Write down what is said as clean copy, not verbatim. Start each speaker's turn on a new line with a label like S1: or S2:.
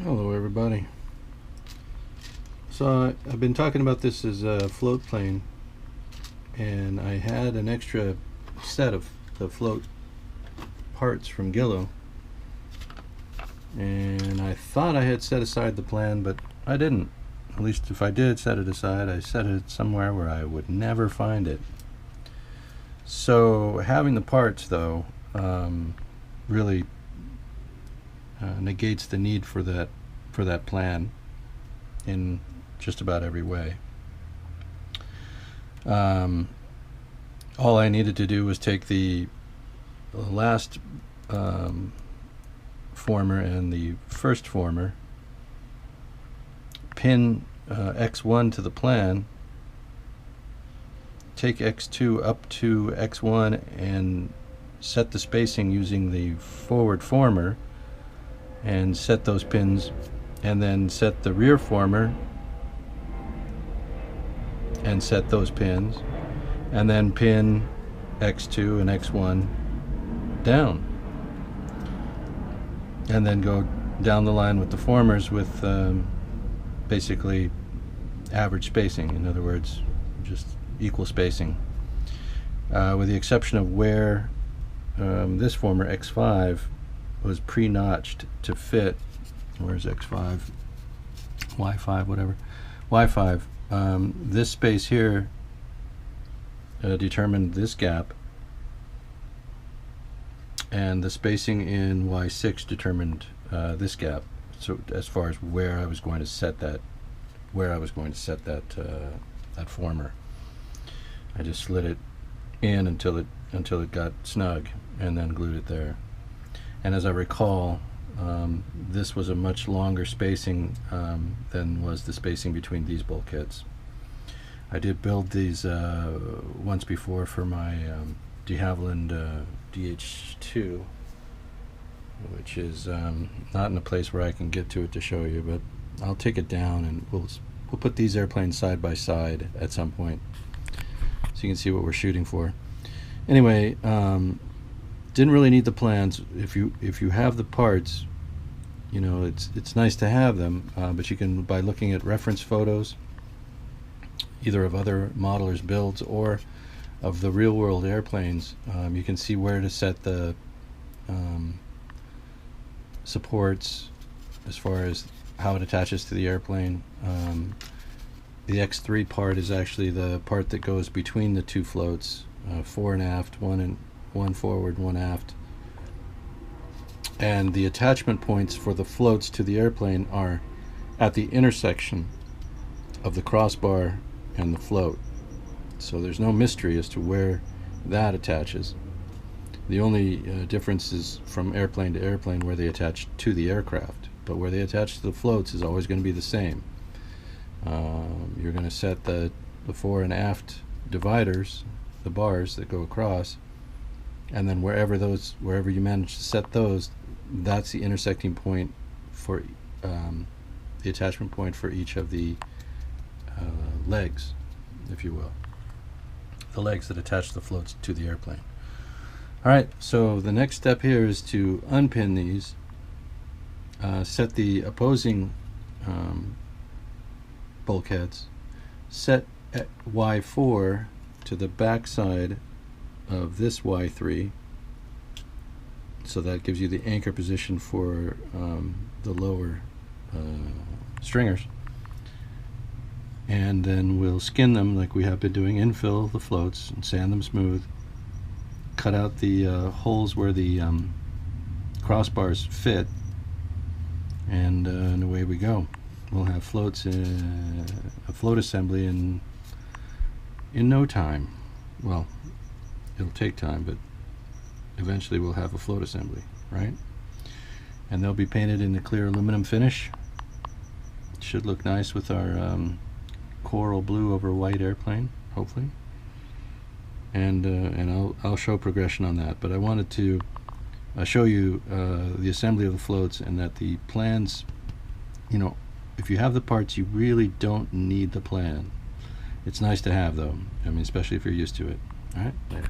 S1: Hello everybody. So I've been talking about this as a float plane, and I had an extra set of the float parts from Guillow, and I thought I had set aside the plan, but I didn't. At least if I did set it aside, I set it somewhere where I would never find it. So having the parts though really negates the need for that plan in just about every way. All I needed to do was take the last former and the first former, pin X1 to the plan, take X2 up to X1 and set the spacing using the forward former and set those pins, and then set the rear former and set those pins, and then pin X2 and X1 down, and then go down the line with the formers with basically average spacing. In other words, just equal spacing, with the exception of where this former X5 was pre-notched to fit. Where's X5? Y5, whatever. Y5. This space here determined this gap, and the spacing in Y6 determined this gap. So as far as where I was going to set that, that former, I just slid it in until it got snug, and then glued it there. And as I recall, this was a much longer spacing than was the spacing between these bulkheads. I did build these once before for my de Havilland DH2, which is not in a place where I can get to it to show you, but I'll take it down and we'll put these airplanes side by side at some point so you can see what we're shooting for. Anyway, didn't really need the plans. If you have the parts, you know, it's nice to have them, but you can, by looking at reference photos either of other modelers' builds or of the real world airplanes, you can see where to set the supports as far as how it attaches to the airplane. The X3 part is actually the part that goes between the two floats, fore and aft, one forward, one aft. And the attachment points for the floats to the airplane are at the intersection of the crossbar and the float. So there's no mystery as to where that attaches. The only difference is from airplane to airplane where they attach to the aircraft, but where they attach to the floats is always going to be the same. You're going to set the fore and aft dividers, the bars that go across, and then wherever you manage to set those, that's the intersecting point for the attachment point for each of the legs, if you will, the legs that attach the floats to the airplane. Alright, so the next step here is to unpin these, set the opposing bulkheads, set Y4 to the back side of this Y3, so that gives you the anchor position for the lower stringers, and then we'll skin them like we have been doing, infill the floats and sand them smooth, cut out the holes where the crossbars fit, and away we go. We'll have floats, a float assembly in no time. Well, it'll take time, but eventually we'll have a float assembly, right? And they'll be painted in the clear aluminum finish. It should look nice with our coral blue over white airplane, hopefully. And I'll show progression on that. But I wanted to show you the assembly of the floats, and that the plans, you know, if you have the parts, you really don't need the plan. It's nice to have, though. I mean, especially if you're used to it. All right, later.